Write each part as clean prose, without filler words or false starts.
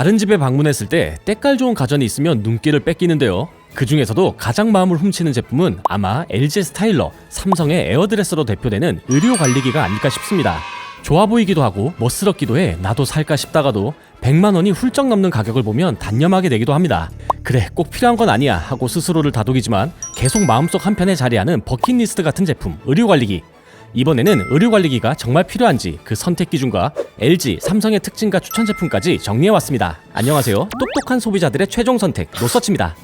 다른 집에 방문했을 때 때깔 좋은 가전이 있으면 눈길을 뺏기는데요. 그 중에서도 가장 마음을 훔치는 제품은 아마 LG 스타일러, 삼성의 에어드레서로 대표되는 의료관리기가 아닐까 싶습니다. 좋아 보이기도 하고 멋스럽기도 해 나도 살까 싶다가도 100만 원이 훌쩍 넘는 가격을 보면 단념하게 되기도 합니다. 그래 꼭 필요한 건 아니야 하고 스스로를 다독이지만 계속 마음속 한편에 자리하는 버킷리스트 같은 제품, 의료관리기. 이번에는 의료관리기가 정말 필요한지 그 선택 기준과 LG, 삼성의 특징과 추천 제품까지 정리해왔습니다. 안녕하세요. 똑똑한 소비자들의 최종 선택, 노서치입니다.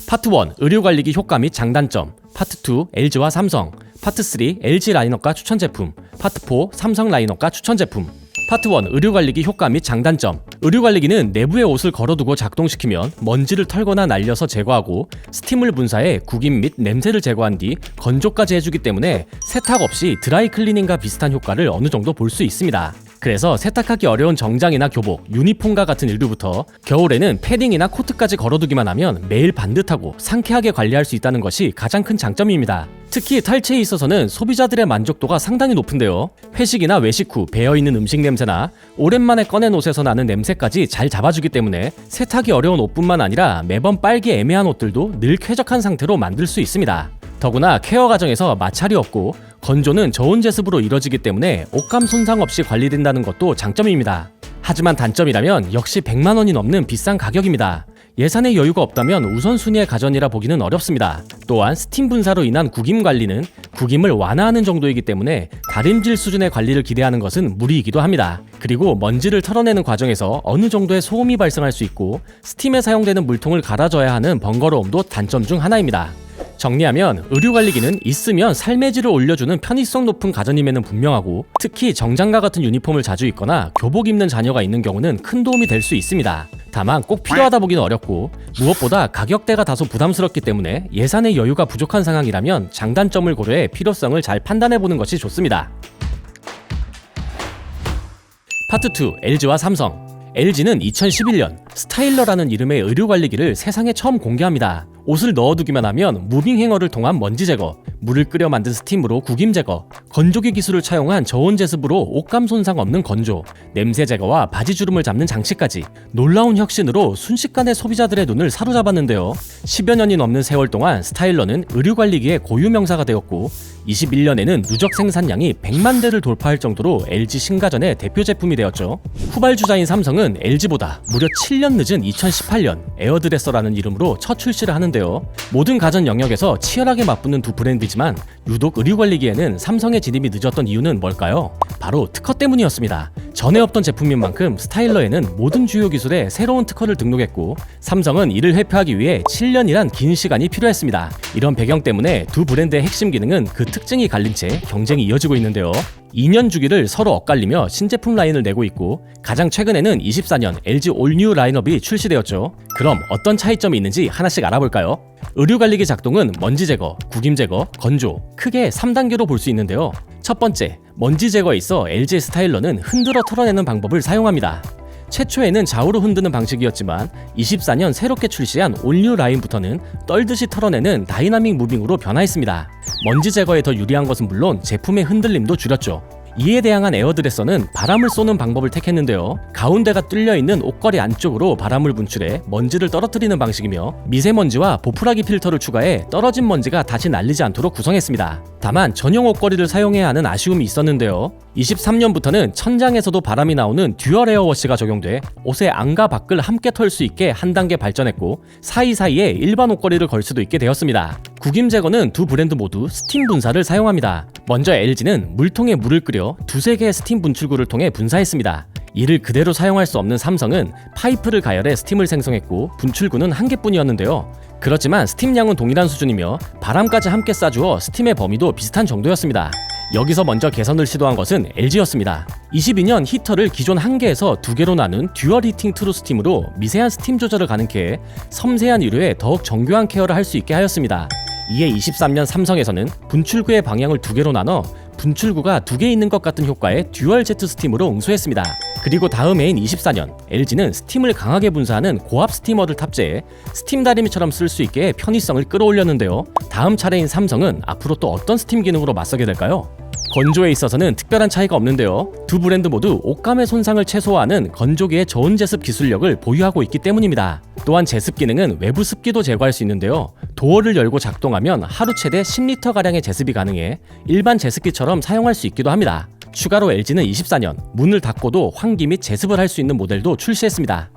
파트 1, 의료관리기 효과 및 장단점. 파트 2, LG와 삼성. 파트 3, LG 라인업과 추천 제품. 파트 4, 삼성 라인업과 추천 제품. 파트 1, 의료관리기 효과 및 장단점. 의료관리기는 내부에 옷을 걸어두고 작동시키면 먼지를 털거나 날려서 제거하고 스팀을 분사해 구김 및 냄새를 제거한 뒤 건조까지 해주기 때문에 세탁 없이 드라이 클리닝과 비슷한 효과를 어느 정도 볼 수 있습니다. 그래서 세탁하기 어려운 정장이나 교복, 유니폼과 같은 일류부터 겨울에는 패딩이나 코트까지 걸어두기만 하면 매일 반듯하고 상쾌하게 관리할 수 있다는 것이 가장 큰 장점입니다. 특히 탈취에 있어서는 소비자들의 만족도가 상당히 높은데요. 회식이나 외식 후 배어있는 음식 냄새나 오랜만에 꺼낸 옷에서 나는 냄새까지 잘 잡아주기 때문에 세탁이 어려운 옷뿐만 아니라 매번 빨기 애매한 옷들도 늘 쾌적한 상태로 만들 수 있습니다. 더구나 케어 과정에서 마찰이 없고 건조는 저온 제습으로 이뤄지기 때문에 옷감 손상 없이 관리된다는 것도 장점입니다. 하지만 단점이라면 역시 100만 원이 넘는 비싼 가격입니다. 예산에 여유가 없다면 우선순위의 가전이라 보기는 어렵습니다. 또한 스팀 분사로 인한 구김 관리는 구김을 완화하는 정도이기 때문에 다림질 수준의 관리를 기대하는 것은 무리이기도 합니다. 그리고 먼지를 털어내는 과정에서 어느 정도의 소음이 발생할 수 있고 스팀에 사용되는 물통을 갈아줘야 하는 번거로움도 단점 중 하나입니다. 정리하면 의료관리기는 있으면 삶의 질을 올려주는 편의성 높은 가전임에는 분명하고 특히 정장과 같은 유니폼을 자주 입거나 교복 입는 자녀가 있는 경우는 큰 도움이 될 수 있습니다. 다만 꼭 필요하다 보기는 어렵고 무엇보다 가격대가 다소 부담스럽기 때문에 예산의 여유가 부족한 상황이라면 장단점을 고려해 필요성을 잘 판단해보는 것이 좋습니다. 파트 2, LG와 삼성. LG는 2011년 스타일러라는 이름의 의료관리기를 세상에 처음 공개합니다. 옷을 넣어두기만 하면 무빙 행어를 통한 먼지 제거, 물을 끓여 만든 스팀으로 구김 제거, 건조기 기술을 차용한 저온 제습으로 옷감 손상 없는 건조, 냄새 제거와 바지 주름을 잡는 장치까지 놀라운 혁신으로 순식간에 소비자들의 눈을 사로잡았는데요. 10여 년이 넘는 세월 동안 스타일러는 의료관리기의 고유명사가 되었고 21년에는 누적 생산량이 100만 대를 돌파할 정도로 LG 신가전의 대표 제품이 되었죠. 후발주자인 삼성은 LG보다 무려 7년 늦은 2018년 에어드레서라는 이름으로 첫 출시를 하는데요. 모든 가전 영역에서 치열하게 맞붙는 두 브랜드지만 유독 의료관리기에는 삼성의 진입이 늦었던 이유는 뭘까요? 바로 특허 때문이었습니다. 전에 없던 제품인 만큼 스타일러에는 모든 주요 기술에 새로운 특허를 등록했고 삼성은 이를 회피하기 위해 7년이란 긴 시간이 필요했습니다. 이런 배경 때문에 두 브랜드의 핵심 기능은 그 특징이 갈린 채 경쟁이 이어지고 있는데요. 2년 주기를 서로 엇갈리며 신제품 라인을 내고 있고 가장 최근에는 24년 LG 올뉴 라인업이 출시되었죠. 그럼 어떤 차이점이 있는지 하나씩 알아볼까요? 의료관리기 작동은 먼지 제거, 구김 제거, 건조 크게 3단계로 볼 수 있는데요. 첫 번째, 먼지 제거에 있어 LG 스타일러는 흔들어 털어내는 방법을 사용합니다. 최초에는 좌우로 흔드는 방식이었지만 24년 새롭게 출시한 올뉴 라인부터는 떨듯이 털어내는 다이나믹 무빙으로 변화했습니다. 먼지 제거에 더 유리한 것은 물론 제품의 흔들림도 줄였죠. 이에 대항한 에어드레서는 바람을 쏘는 방법을 택했는데요. 가운데가 뚫려있는 옷걸이 안쪽으로 바람을 분출해 먼지를 떨어뜨리는 방식이며 미세먼지와 보풀하기 필터를 추가해 떨어진 먼지가 다시 날리지 않도록 구성했습니다. 다만 전용 옷걸이를 사용해야 하는 아쉬움이 있었는데요. 23년부터는 천장에서도 바람이 나오는 듀얼 에어워시가 적용돼 옷의 안과 밖을 함께 털 수 있게 한 단계 발전했고 사이사이에 일반 옷걸이를 걸 수도 있게 되었습니다. 구김 제거는 두 브랜드 모두 스팀 분사를 사용합니다. 먼저 LG는 물통에 물을 끓여 두세 개의 스팀 분출구를 통해 분사했습니다. 이를 그대로 사용할 수 없는 삼성은 파이프를 가열해 스팀을 생성했고 분출구는 한 개뿐이었는데요. 그렇지만 스팀량은 동일한 수준이며 바람까지 함께 쏴주어 스팀의 범위도 비슷한 정도였습니다. 여기서 먼저 개선을 시도한 것은 LG였습니다. 22년 히터를 기존 한 개에서 두 개로 나눈 듀얼 히팅 트루 스팀으로 미세한 스팀 조절을 가능케 해 섬세한 의료에 더욱 정교한 케어를 할 수 있게 하였습니다. 이에 23년 삼성에서는 분출구의 방향을 두 개로 나눠 분출구가 두 개 있는 것 같은 효과의 듀얼 제트 스팀으로 응수했습니다. 그리고 다음 해인 24년 LG는 스팀을 강하게 분사하는 고압 스티머를 탑재해 스팀 다리미처럼 쓸 수 있게 편의성을 끌어올렸는데요. 다음 차례인 삼성은 앞으로 또 어떤 스팀 기능으로 맞서게 될까요? 건조에 있어서는 특별한 차이가 없는데요. 두 브랜드 모두 옷감의 손상을 최소화하는 건조기의 저온 제습 기술력을 보유하고 있기 때문입니다. 또한 제습 기능은 외부 습기도 제거할 수 있는데요. 도어를 열고 작동하면 하루 최대 10리터가량의 제습이 가능해 일반 제습기처럼 사용할 수 있기도 합니다. 추가로 LG는 24년 문을 닫고도 환기 및 제습을 할 수 있는 모델도 출시했습니다.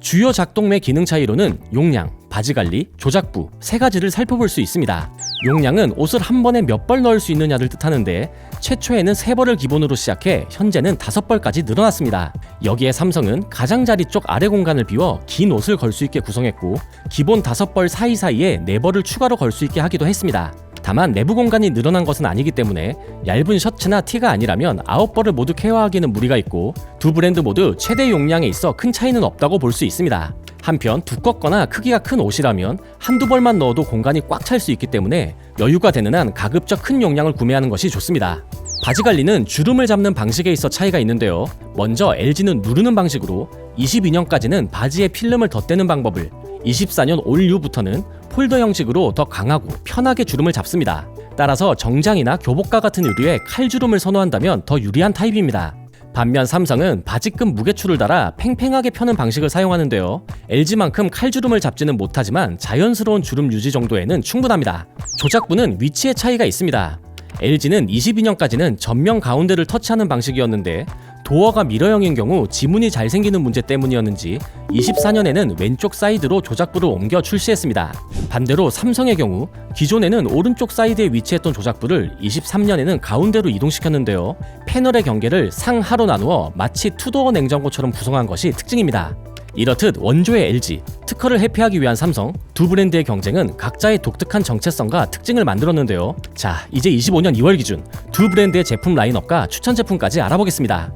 주요 작동매 기능 차이로는 용량, 바지관리, 조작부 세 가지를 살펴볼 수 있습니다. 용량은 옷을 한 번에 몇 벌 넣을 수 있느냐를 뜻하는데 최초에는 3벌을 기본으로 시작해 현재는 5벌까지 늘어났습니다. 여기에 삼성은 가장자리 쪽 아래 공간을 비워 긴 옷을 걸 수 있게 구성했고 기본 5벌 사이사이에 4벌을 추가로 걸 수 있게 하기도 했습니다. 다만 내부 공간이 늘어난 것은 아니기 때문에 얇은 셔츠나 티가 아니라면 9벌을 모두 케어하기는 무리가 있고 두 브랜드 모두 최대 용량에 있어 큰 차이는 없다고 볼 수 있습니다. 한편 두껍거나 크기가 큰 옷이라면 한두 벌만 넣어도 공간이 꽉 찰 수 있기 때문에 여유가 되는 한 가급적 큰 용량을 구매하는 것이 좋습니다. 바지 관리는 주름을 잡는 방식에 있어 차이가 있는데요. 먼저 LG는 누르는 방식으로 22년까지는 바지에 필름을 덧대는 방법을, 24년 올 이후부터는 폴더 형식으로 더 강하고 편하게 주름을 잡습니다. 따라서 정장이나 교복과 같은 의류에 칼주름을 선호한다면 더 유리한 타입입니다. 반면 삼성은 바지끝 무게추를 달아 팽팽하게 펴는 방식을 사용하는데요. LG만큼 칼주름을 잡지는 못하지만 자연스러운 주름 유지 정도에는 충분합니다. 조작부는 위치의 차이가 있습니다. LG는 22년까지는 전면 가운데를 터치하는 방식이었는데 도어가 미러형인 경우 지문이 잘 생기는 문제 때문이었는지 24년에는 왼쪽 사이드로 조작부를 옮겨 출시했습니다. 반대로 삼성의 경우 기존에는 오른쪽 사이드에 위치했던 조작부를 23년에는 가운데로 이동시켰는데요. 패널의 경계를 상하로 나누어 마치 투도어 냉장고처럼 구성한 것이 특징입니다. 이렇듯 원조의 LG, 특허를 회피하기 위한 삼성, 두 브랜드의 경쟁은 각자의 독특한 정체성과 특징을 만들었는데요. 자, 이제 25년 2월 기준 두 브랜드의 제품 라인업과 추천 제품까지 알아보겠습니다.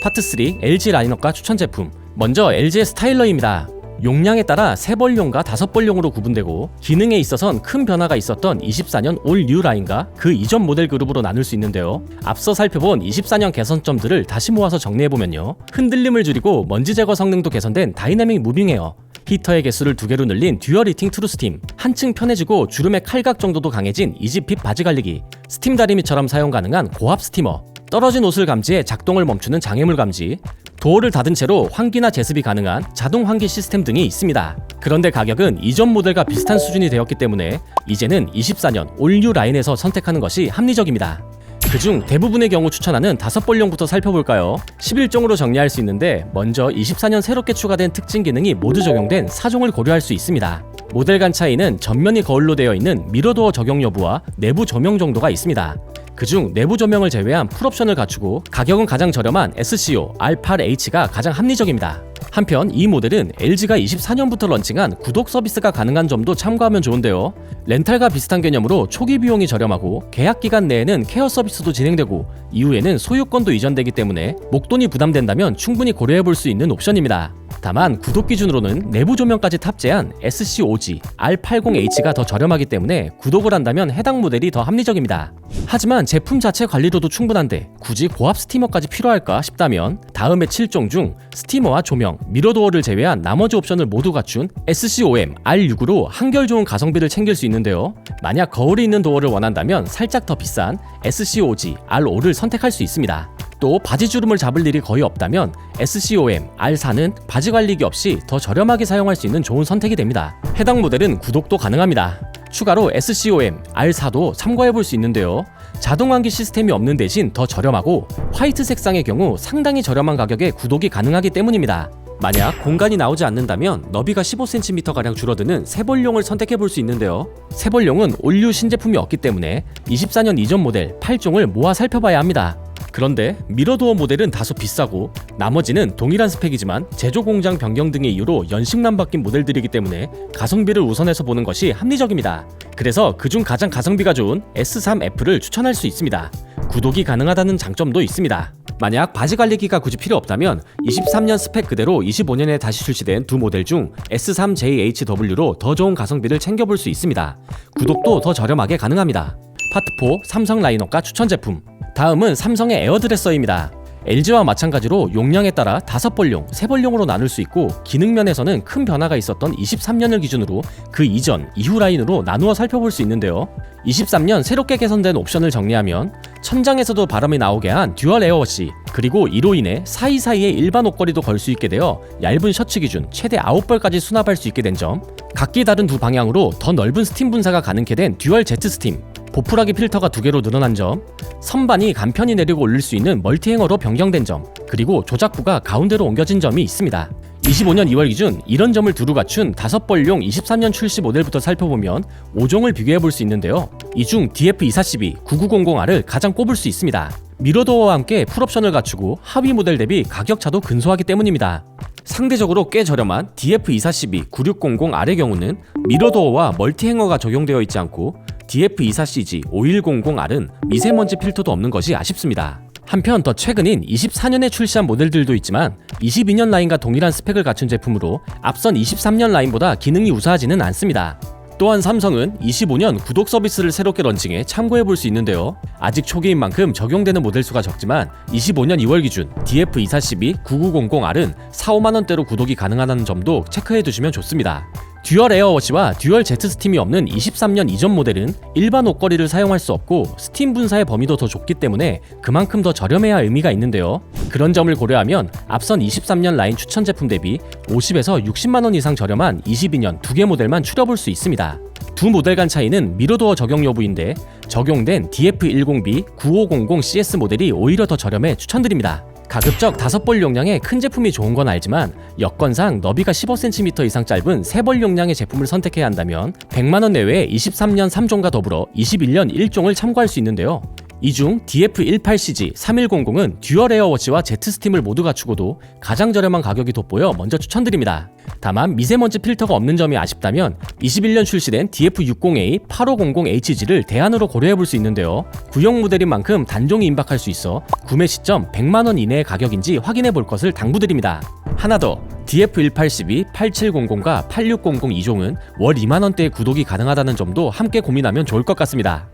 파트 3 LG 라인업과 추천 제품. 먼저 LG의 스타일러입니다. 용량에 따라 3벌용과 5벌용으로 구분되고 기능에 있어선 큰 변화가 있었던 24년 올 뉴 라인과 그 이전 모델 그룹으로 나눌 수 있는데요. 앞서 살펴본 24년 개선점들을 다시 모아서 정리해보면요. 흔들림을 줄이고 먼지 제거 성능도 개선된 다이내믹 무빙 에어, 히터의 개수를 2개로 늘린 듀얼 히팅 트루 스팀, 한층 편해지고 주름의 칼각 정도도 강해진 이지핏 바지 관리기, 스팀 다리미처럼 사용 가능한 고압 스티머, 떨어진 옷을 감지해 작동을 멈추는 장애물 감지, 도어를 닫은 채로 환기나 제습이 가능한 자동 환기 시스템 등이 있습니다. 그런데 가격은 이전 모델과 비슷한 수준이 되었기 때문에 이제는 24년 올 뉴 라인에서 선택하는 것이 합리적입니다. 그중 대부분의 경우 추천하는 5벌용부터 살펴볼까요? 11종으로 정리할 수 있는데 먼저 24년 새롭게 추가된 특징 기능이 모두 적용된 4종을 고려할 수 있습니다. 모델 간 차이는 전면이 거울로 되어 있는 미러도어 적용 여부와 내부 조명 정도가 있습니다. 그중 내부 조명을 제외한 풀옵션을 갖추고 가격은 가장 저렴한 SCO R8H가 가장 합리적입니다. 한편 이 모델은 LG가 24년부터 런칭한 구독 서비스가 가능한 점도 참고하면 좋은데요. 렌탈과 비슷한 개념으로 초기 비용이 저렴하고 계약 기간 내에는 케어 서비스도 진행되고 이후에는 소유권도 이전되기 때문에 목돈이 부담된다면 충분히 고려해볼 수 있는 옵션입니다. 다만 구독 기준으로는 내부 조명까지 탑재한 SCOG R80H가 더 저렴하기 때문에 구독을 한다면 해당 모델이 더 합리적입니다. 하지만 제품 자체 관리로도 충분한데 굳이 고압 스티머까지 필요할까 싶다면 다음의 7종 중 스티머와 조명, 미러도어를 제외한 나머지 옵션을 모두 갖춘 SCOM R6으로 한결 좋은 가성비를 챙길 수 있는데요. 만약 거울이 있는 도어를 원한다면 살짝 더 비싼 SCOG R5를 선택할 수 있습니다. 또 바지 주름을 잡을 일이 거의 없다면 SCOM R4는 바지 관리기 없이 더 저렴하게 사용할 수 있는 좋은 선택이 됩니다. 해당 모델은 구독도 가능합니다. 추가로 SCOM R4도 참고해볼 수 있는데요. 자동 환기 시스템이 없는 대신 더 저렴하고 화이트 색상의 경우 상당히 저렴한 가격에 구독이 가능하기 때문입니다. 만약 공간이 나오지 않는다면 너비가 15cm가량 줄어드는 3벌용을 선택해볼 수 있는데요. 3벌용은 올류 신제품이 없기 때문에 24년 이전 모델 8종을 모아 살펴봐야 합니다. 그런데 미러도어 모델은 다소 비싸고 나머지는 동일한 스펙이지만 제조 공장 변경 등의 이유로 연식만 바뀐 모델들이기 때문에 가성비를 우선해서 보는 것이 합리적입니다. 그래서 그중 가장 가성비가 좋은 S3F를 추천할 수 있습니다. 구독이 가능하다는 장점도 있습니다. 만약 바지 관리기가 굳이 필요 없다면 23년 스펙 그대로 25년에 다시 출시된 두 모델 중 S3JHW로 더 좋은 가성비를 챙겨볼 수 있습니다. 구독도 더 저렴하게 가능합니다. 파트 4 삼성 라인업과 추천 제품. 다음은 삼성의 에어드레서입니다. LG와 마찬가지로 용량에 따라 5벌용, 3벌용으로 나눌 수 있고 기능면에서는 큰 변화가 있었던 23년을 기준으로 그 이전, 이후 라인으로 나누어 살펴볼 수 있는데요. 23년 새롭게 개선된 옵션을 정리하면 천장에서도 바람이 나오게 한 듀얼 에어워시, 그리고 이로 인해 사이사이에 일반 옷걸이도 걸 수 있게 되어 얇은 셔츠 기준 최대 9벌까지 수납할 수 있게 된 점, 각기 다른 두 방향으로 더 넓은 스팀 분사가 가능케 된 듀얼 제트 스팀, 보풀하기 필터가 2개로 늘어난 점, 선반이 간편히 내리고 올릴 수 있는 멀티행어로 변경된 점, 그리고 조작부가 가운데로 옮겨진 점이 있습니다. 25년 2월 기준 이런 점을 두루 갖춘 5벌용 23년 출시 모델부터 살펴보면 5종을 비교해볼 수 있는데요. 이 중 DF240B 9900R을 가장 꼽을 수 있습니다. 미러도어와 함께 풀옵션을 갖추고 하위 모델 대비 가격차도 근소하기 때문입니다. 상대적으로 꽤 저렴한 DF240B 9600R의 경우는 미러도어와 멀티행어가 적용되어 있지 않고 DF24CG 5100R은 미세먼지 필터도 없는 것이 아쉽습니다. 한편 더 최근인 24년에 출시한 모델들도 있지만 22년 라인과 동일한 스펙을 갖춘 제품으로 앞선 23년 라인보다 기능이 우수하지는 않습니다. 또한 삼성은 25년 구독 서비스를 새롭게 런칭해 참고해볼 수 있는데요. 아직 초기인 만큼 적용되는 모델 수가 적지만 25년 2월 기준 DF240B 9900R은 4-5만원대로 구독이 가능하다는 점도 체크해두시면 좋습니다. 듀얼 에어워시와 듀얼 제트 스팀이 없는 23년 이전 모델은 일반 옷걸이를 사용할 수 없고 스팀 분사의 범위도 더 좁기 때문에 그만큼 더 저렴해야 의미가 있는데요. 그런 점을 고려하면 앞선 23년 라인 추천 제품 대비 50에서 60만원 이상 저렴한 22년 2개 모델만 추려볼 수 있습니다. 두 모델 간 차이는 미러도어 적용 여부인데 적용된 DF10B 9500CS 모델이 오히려 더 저렴해 추천드립니다. 가급적 5벌 용량의 큰 제품이 좋은 건 알지만 여건상 너비가 15cm 이상 짧은 3벌 용량의 제품을 선택해야 한다면 100만원 내외에 23년 3종과 더불어 21년 1종을 참고할 수 있는데요. 이 중 DF18CG 3100은 듀얼 에어워시와 제트 스팀을 모두 갖추고도 가장 저렴한 가격이 돋보여 먼저 추천드립니다. 다만 미세먼지 필터가 없는 점이 아쉽다면 21년 출시된 DF60A 8500HG를 대안으로 고려해볼 수 있는데요. 구형 모델인 만큼 단종이 임박할 수 있어 구매 시점 100만원 이내의 가격인지 확인해볼 것을 당부드립니다. 하나 더, DF1812, 8700과 8600 2종은 월 2만원대의 구독이 가능하다는 점도 함께 고민하면 좋을 것 같습니다.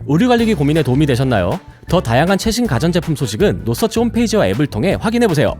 의류관리기 고민에 도움이 되셨나요? 더 다양한 최신 가전제품 소식은 노서치 홈페이지와 앱을 통해 확인해보세요.